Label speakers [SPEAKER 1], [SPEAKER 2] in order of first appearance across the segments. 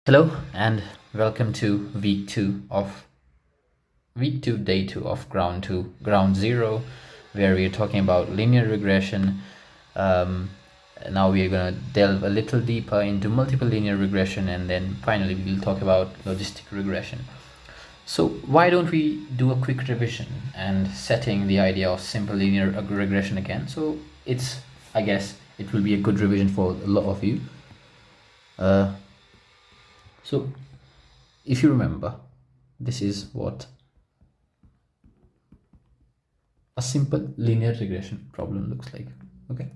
[SPEAKER 1] Hello and welcome to week two, day two of ground zero, where we are talking about linear regression. Um, Now we are going to delve a little deeper into multiple linear regression, and then finally we'll talk about logistic regression. So why don't we do a quick revision and setting the idea of simple linear regression again? So I guess it will be a good revision for a lot of you. So if you remember, this is what a simple linear regression problem looks like. Okay,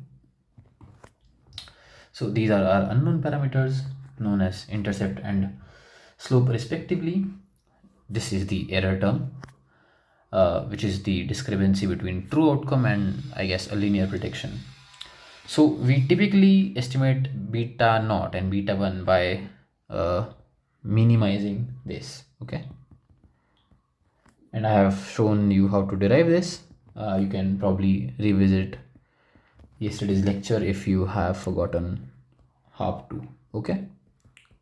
[SPEAKER 1] so these are our unknown parameters known as intercept and slope respectively. This is the error term, which is the discrepancy between true outcome and, I guess, a linear prediction. So we typically estimate beta naught and beta 1 by minimizing this. Okay, and I have shown you how to derive this. You can probably revisit yesterday's lecture if you have forgotten how to. Okay,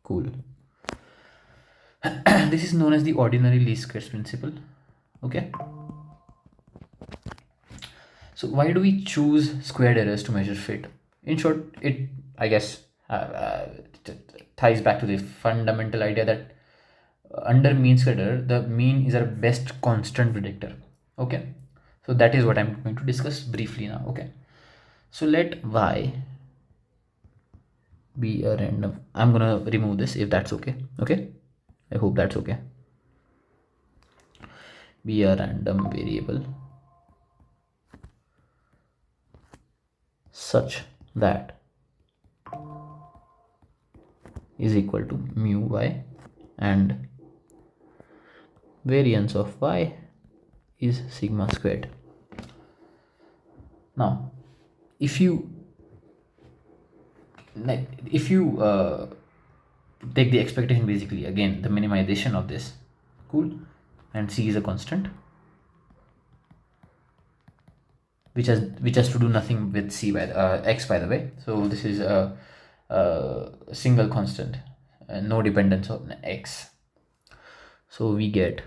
[SPEAKER 1] cool. This is known as the ordinary least squares principle. Okay, so why do we choose squared errors to measure fit? In short, it, I guess, ties back to the fundamental idea that under mean squared error, the mean is our best constant predictor. Okay, so that is what I'm going to discuss briefly now. Okay, so let y be a random. I'm gonna remove this if that's okay. Okay, I hope that's okay. Be a random variable such that is equal to mu y, and variance of y is sigma squared. Now if you take the expectation, basically again the minimization of this, cool, and c is a constant which has to do nothing with c by x, by the way. So this is a single constant, no dependence on x. So we get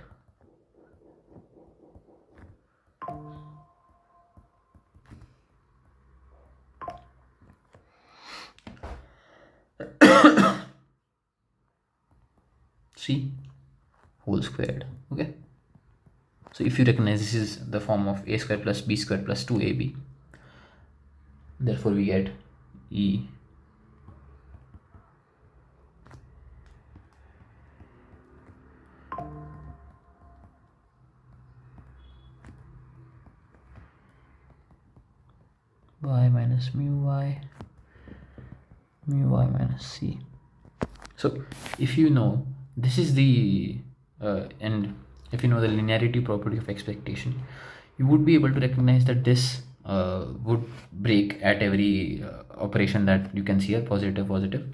[SPEAKER 1] c whole squared. Okay, so if you recognize, this is the form of a squared plus b squared plus 2ab. Therefore we get e y minus mu y minus c. So if you know this is the and if you know the linearity property of expectation, you would be able to recognize that this would break at every operation that you can see here, positive.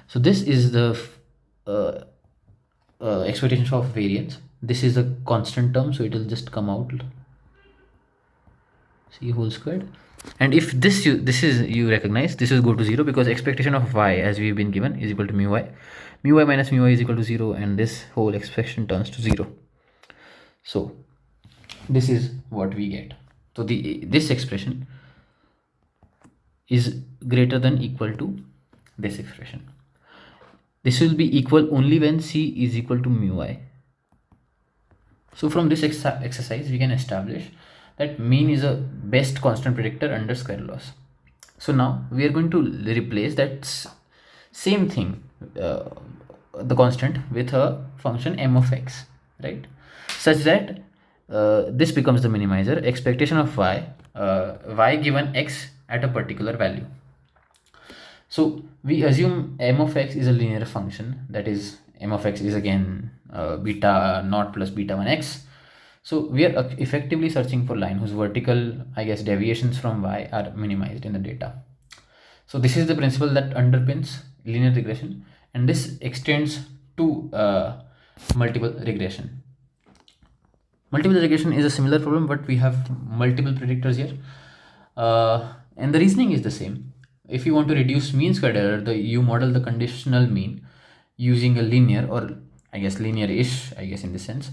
[SPEAKER 1] So this is the uh, expectation of variance. This is a constant term, so it will just come out c whole squared. And if this you recognize, this will go to 0 because expectation of y, as we've been given, is equal to mu y minus mu y is equal to 0, and this whole expression turns to 0. So this is what we get. So this expression is greater than equal to this expression. This will be equal only when c is equal to mu y. So from this exercise we can establish that mean is a best constant predictor under square laws. So now we are going to replace that same thing, the constant, with a function m of x, right, such that this becomes the minimizer, expectation of y, y given x at a particular value. So we assume m of x is a linear function, that is m of x is again beta naught plus beta 1 x. So we are effectively searching for line whose vertical, I guess, deviations from y are minimized in the data. So this is the principle that underpins linear regression, and this extends to multiple regression. Multiple regression is a similar problem, but we have multiple predictors here, and the reasoning is the same. If you want to reduce mean squared error, you model the conditional mean using a linear, or I guess linear-ish, I guess in this sense,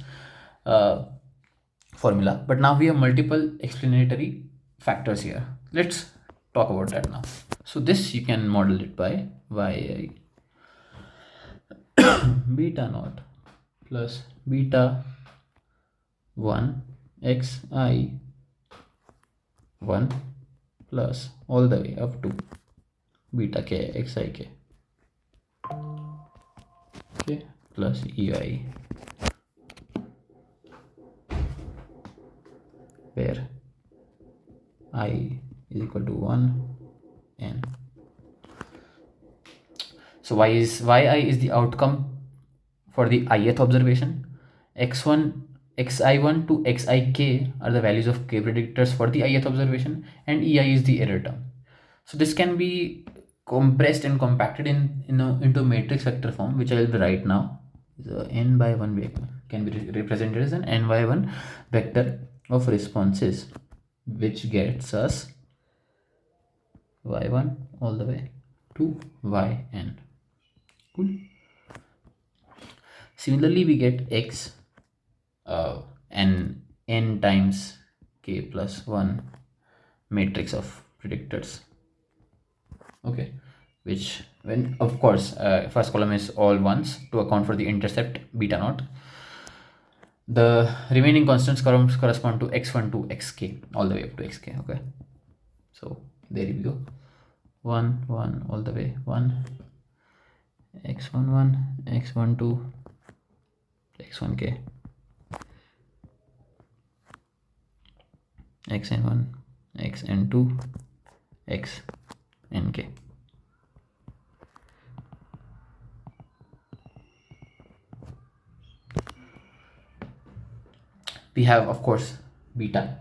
[SPEAKER 1] formula. But now we have multiple explanatory factors here. Let's talk about that now. So this you can model it by yi beta naught plus beta 1 xi 1 plus all the way up to beta k xik, okay, plus ei, where I is equal to 1 n. So yi is the outcome for the ith observation. x1 xi1 to xik are the values of k predictors for the ith observation, and ei is the error term. So this can be compressed and compacted into a matrix vector form, which I will write now. So n by 1 can be represented as an n by 1 vector of responses, which gets us y1 all the way to yn. Cool. Similarly, we get x and n times k plus 1 matrix of predictors, okay, which, when of course first column is all ones to account for the intercept beta naught. The remaining constants correspond to x1 to xk all the way up to xk, okay. So there you go, 1 1 all the way 1 x11 x12 x1k xn1 xn2 xnk. We have, of course, beta,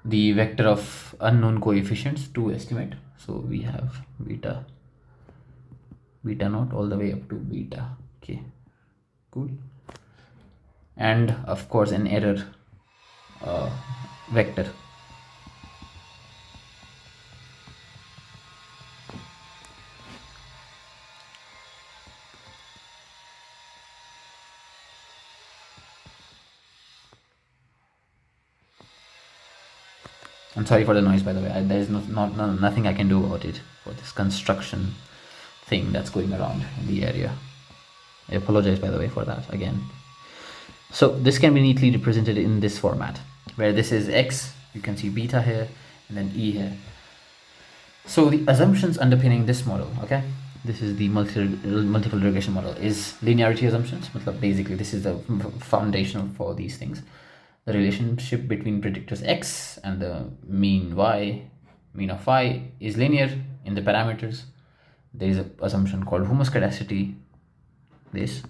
[SPEAKER 1] the vector of unknown coefficients to estimate. So we have beta naught all the way up to beta k. Cool. And of course an error vector. I'm sorry for the noise, by the way. There is nothing I can do about it for this construction thing that's going around in the area. I apologize, by the way, for that again. So this can be neatly represented in this format, where this is x, you can see beta here, and then e here. So the assumptions underpinning this model, okay, this is the multiple regression model, is linearity assumptions. Basically, this is the foundation for these things. The relationship between predictors x and the mean of y is linear in the parameters. There is an assumption called homoscedasticity. This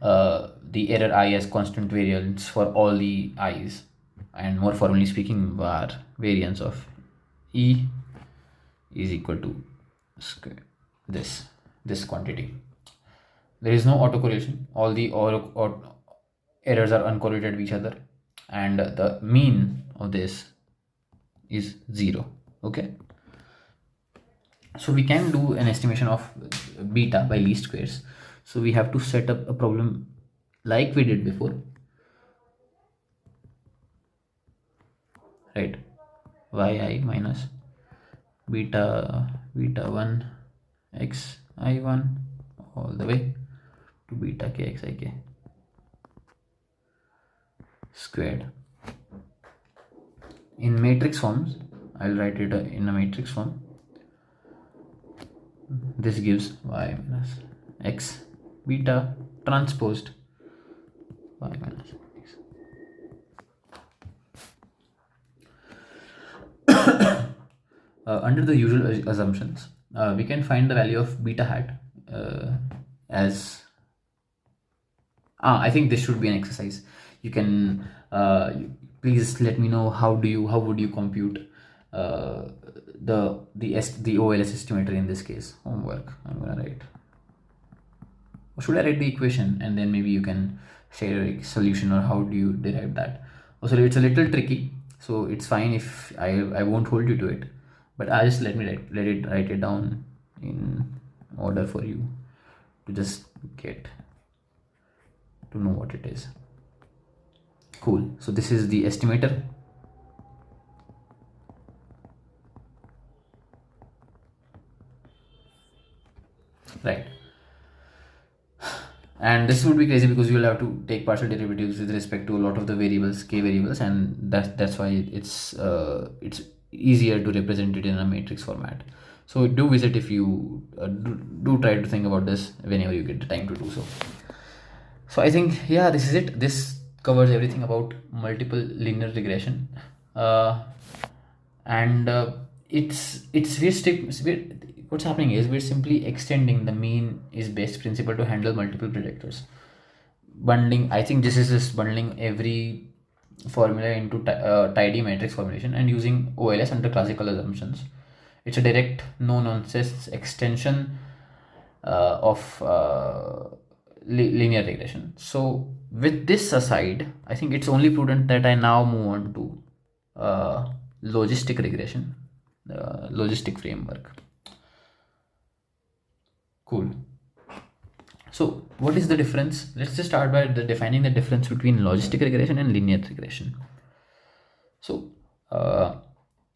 [SPEAKER 1] the error I has constant variance for all the i's, and more formally speaking, var variance of e is equal to square this quantity. There is no autocorrelation. All the errors are uncorrelated with each other, and the mean of this is 0. Okay, so we can do an estimation of beta by least squares. So we have to set up a problem like we did before, right? Yi minus beta 1 xi1 all the way to beta k xik squared. In matrix forms, I'll write it in a matrix form. This gives y minus x beta transposed y minus x. Under the usual assumptions, we can find the value of beta hat as I think this should be an exercise. You can please let me know how would you compute the OLS estimator in this case. Homework. I'm gonna write. Or should I write the equation and then maybe you can share a solution, or how do you derive that? Also, it's a little tricky, so it's fine if I won't hold you to it, but I just let it write it down in order for you to just get to know what it is. Cool. So this is the estimator. Right. And this would be crazy because you will have to take partial derivatives with respect to a lot of the variables, k variables, and that's why it's easier to represent it in a matrix format. So do visit if you do try to think about this whenever you get the time to do so. So I think, yeah, this is it. This covers everything about multiple linear regression, and what's happening is we're simply extending the mean is best principle to handle multiple predictors. Bundling, I think this is just bundling every formula into tidy matrix formulation and using OLS under classical assumptions. It's a direct, no nonsense extension of linear regression. So with this aside, I think it's only prudent that I now move on to logistic regression, logistic framework. Cool. So what is the difference? Let's just start by defining the difference between logistic regression and linear regression. So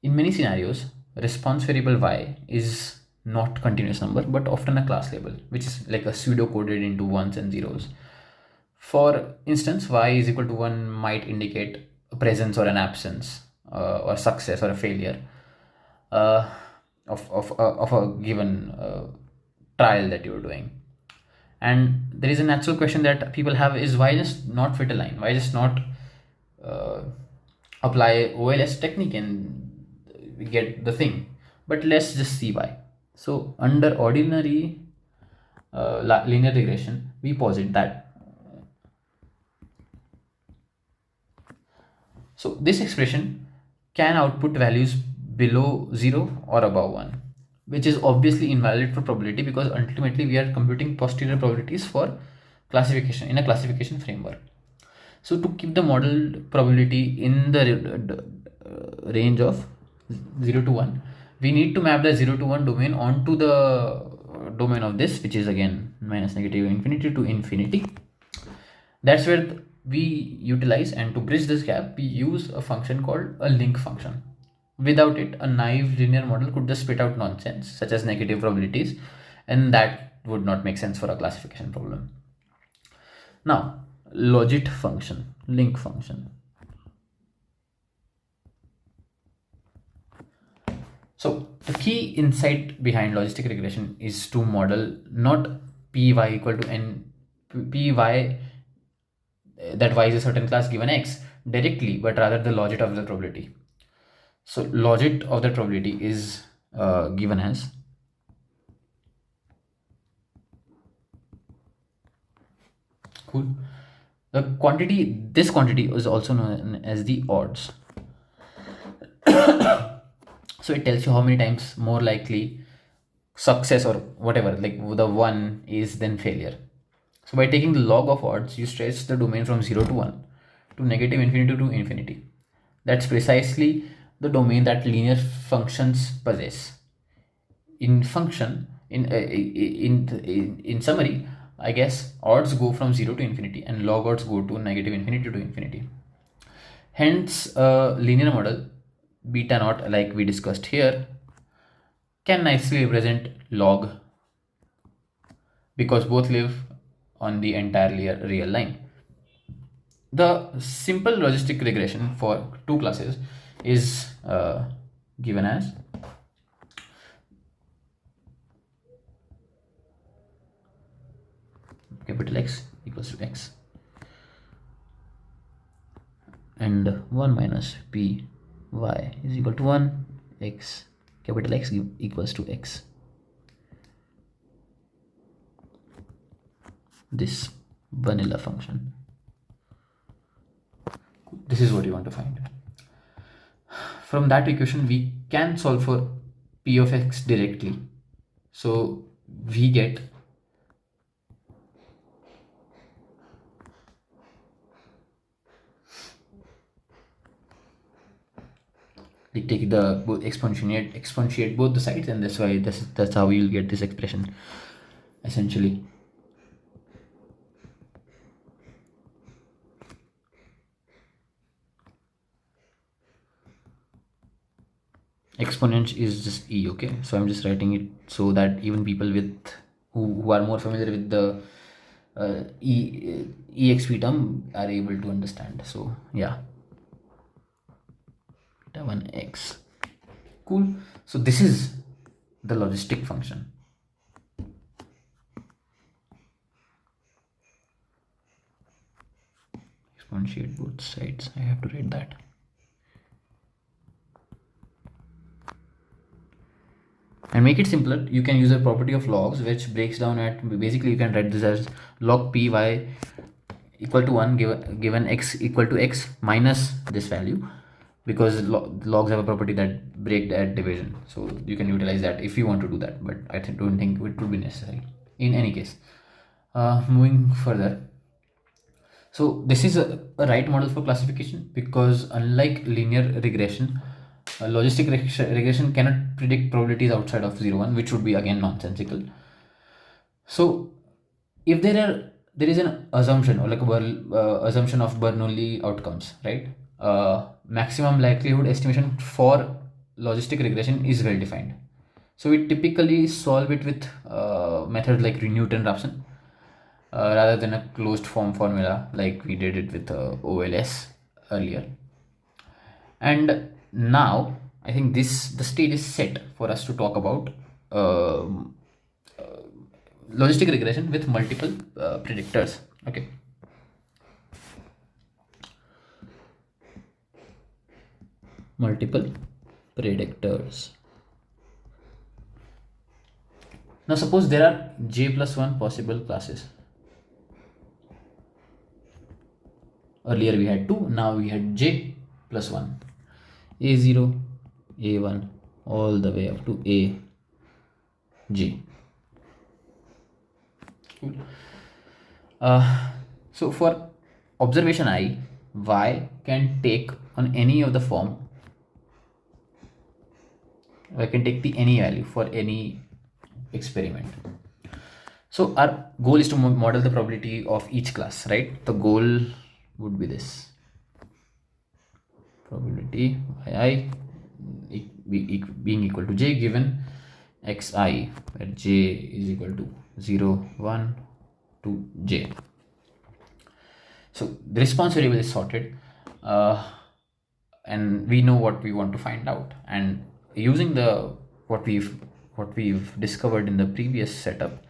[SPEAKER 1] in many scenarios, response variable y is not continuous number but often a class label, which is like a pseudo coded into ones and zeros. For instance, y is equal to 1 might indicate a presence or an absence, or success or a failure of a given trial that you're doing. And there is a natural question that people have is, why just not fit a line? Why just not apply OLS technique and we get the thing? But let's just see why. So under ordinary linear regression, we posit that. So this expression can output values below 0 or above 1, which is obviously invalid for probability because ultimately we are computing posterior probabilities for classification in a classification framework. So to keep the modeled probability in the range of 0 to 1, we need to map the 0 to 1 domain onto the domain of this, which is again minus negative infinity to infinity. That's where we utilize, and to bridge this gap, we use a function called a link function. Without it, a naive linear model could just spit out nonsense, such as negative probabilities, and that would not make sense for a classification problem. Now, logit function, link function. So the key insight behind logistic regression is to model not py equal to n, py that y is a certain class given x directly, but rather the logit of the probability. So logit of the probability is given as cool. The quantity, this quantity is also known as the odds. So it tells you how many times more likely success or whatever, like the one is than failure. So by taking the log of odds, you stretch the domain from 0 to 1 to negative infinity to infinity. That's precisely the domain that linear functions possess. In summary, I guess odds go from 0 to infinity and log odds go to negative infinity to infinity. Hence, a linear model, beta naught, like we discussed here, can nicely represent log because both live on the entirely real line. The simple logistic regression for two classes is given as capital X equals to X and 1 minus P y is equal to 1, X, capital X equals to X. This vanilla function. This is what you want to find. From that equation, we can solve for P of X directly. So we get we take the exponentiate both the sides, and that's why that's how you'll get this expression essentially. exponent is just e. Okay, so I'm just writing it so that even people with who are more familiar with the exp term are able to understand. So yeah, beta 1x. Cool. So this is the logistic function. Exponentiate both sides. I have to write that. And make it simpler, you can use a property of logs which breaks down at, basically you can write this as log py equal to 1 given x equal to x minus this value, because logs have a property that break at division. So you can utilize that if you want to do that, but I don't think it would be necessary in any case. Moving further, so this is a right model for classification, because unlike linear regression, logistic regression cannot predict probabilities outside of 0 1, which would be again nonsensical. So if there is an assumption, or like a assumption of Bernoulli outcomes, right? Maximum likelihood estimation for logistic regression is well defined. So we typically solve it with methods like Newton-Raphson, rather than a closed form formula like we did it with OLS earlier. And now I think the stage is set for us to talk about logistic regression with multiple predictors. Okay. Multiple predictors. Now suppose there are j plus 1 possible classes. Earlier we had 2, now we had j plus 1. A0, A1, all the way up to AJ. Cool. So for observation I, y can take on any of the form. I can take the any value for any experiment. So our goal is to model the probability of each class, right? The goal would be this: probability yi being equal to j given xi, where j is equal to 0, 1 to j. So the response variable is sorted, and we know what we want to find out. And using what we've discovered in the previous setup,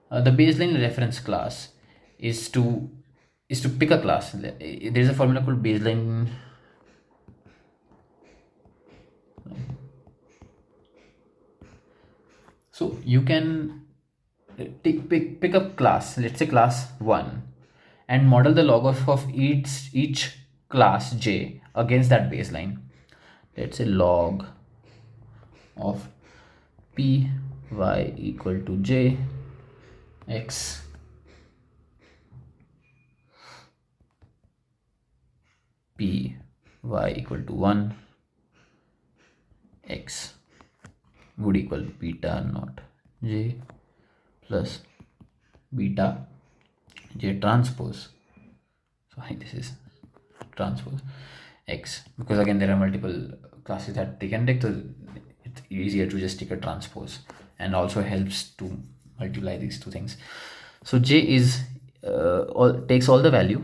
[SPEAKER 1] the baseline reference class is to pick a class. There's a formula called baseline. So you can pick up class, let's say class 1, and model the log of each class j against that baseline. Let's say log of py equal to j x py equal to 1 x would equal beta naught j plus beta j transpose. So this is transpose x, because again there are multiple classes that they can take, so it's easier to just take a transpose, and also helps to multiply these two things. So j is takes all the value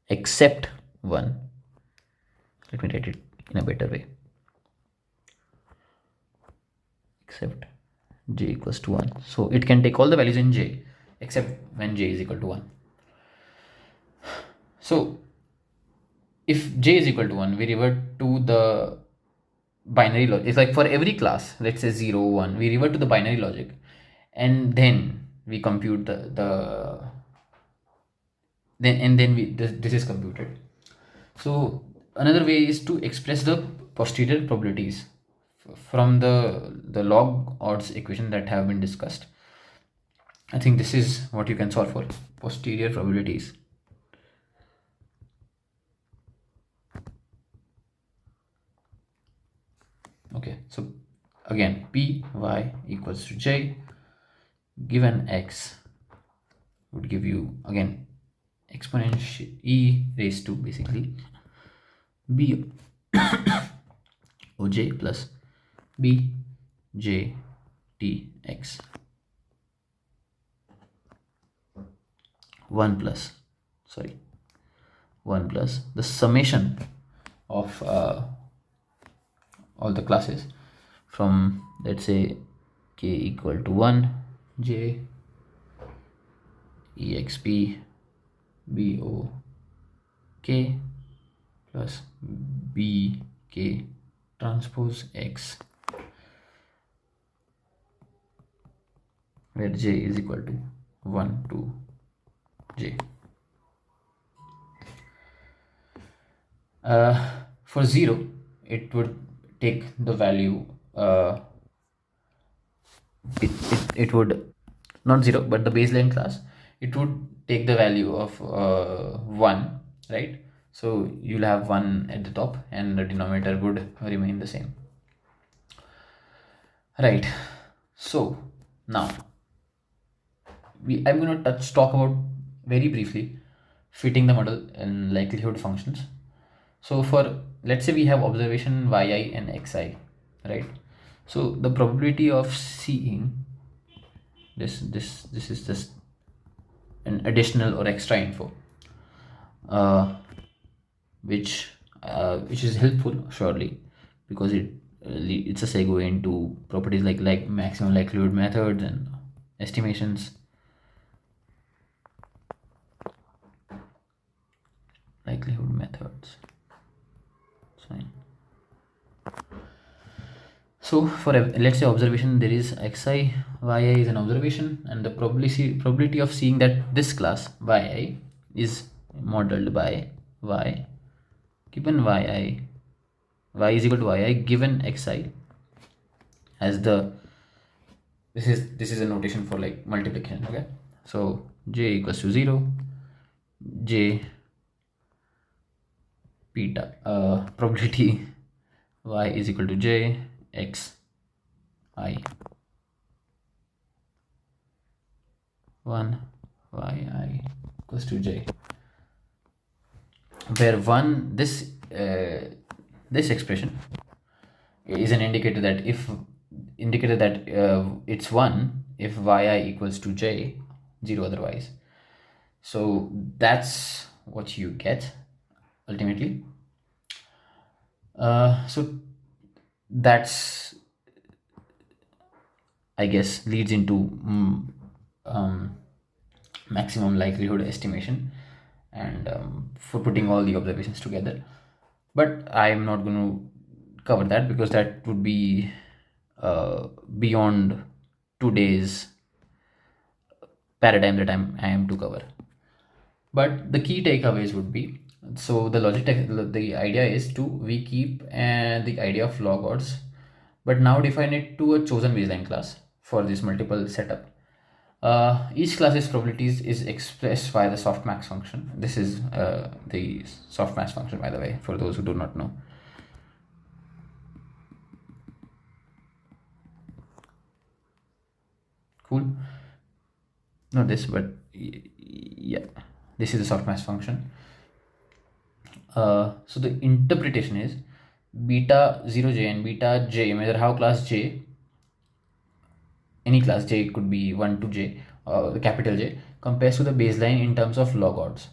[SPEAKER 1] except 1. Let me write it in a better way: except j equals to 1. So it can take all the values in j except when j is equal to 1. So if j is equal to 1, we revert to the binary logic. It's like for every class, let's say 0, 1, we revert to the binary logic, and then we compute this is computed. So another way is to express the posterior probabilities from the log odds equation that have been discussed. I think this is what you can solve for: posterior probabilities. Okay, so again, py equals to j given x would give you again exponential e raised to basically b oj plus b j t x 1 plus, sorry, 1 plus the summation of all the classes from, let's say, k equal to 1 j exp bo k plus b k transpose x, where j is equal to 1 to j. For 0, it would take the value, it would not 0 but the baseline class, it would take the value of 1, right? So you'll have 1 at the top and the denominator would remain the same, right? So now I'm going to talk about very briefly fitting the model and likelihood functions. So for, let's say we have observation yi and xi, right? So the probability of seeing this is just an additional or extra info, which is helpful surely, because it's a segue into properties like maximum likelihood methods and estimations. Likelihood methods. Fine. So for, let's say, observation, there is xi, yi is an observation, and the probability of seeing that this class yi is modeled by y given y is equal to yi given xi as the, this is a notation for like multiplication. Okay, so j equals to 0, j beta, probability y is equal to j x I 1 yi equals to j, where 1, this expression is an indicator that it's 1 if yi equals to j, 0 otherwise. So that's what you get ultimately. So that's, I guess, leads into maximum likelihood estimation, and for putting all the observations together. But I'm not going to cover that because that would be beyond today's paradigm that I am to cover. But the key takeaways would be, so the the idea is we keep the idea of log odds, but now define it to a chosen baseline class for this multiple setup. Each class's probabilities is expressed by the softmax function. This is the softmax function, by the way, for those who do not know. Cool. Not this, but yeah, this is the softmax function. So the interpretation is beta 0j and beta j, no matter how class j, any class j, could be 1 to j, the capital J, compares to the baseline in terms of log odds.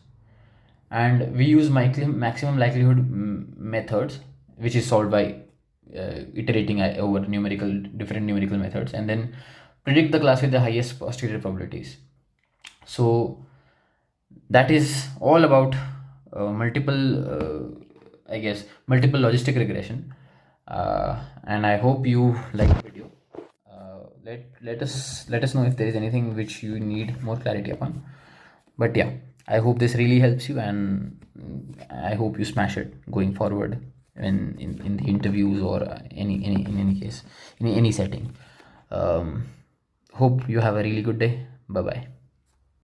[SPEAKER 1] And we use maximum likelihood methods, which is solved by iterating over different numerical methods, and then predict the class with the highest posterior probabilities. So that is all about multiple logistic regression, and I hope you like the video. Let us know if there is anything which you need more clarity upon. But yeah, I hope this really helps you, and I hope you smash it going forward in the interviews or in any case, in any setting. Hope you have a really good day. Bye bye.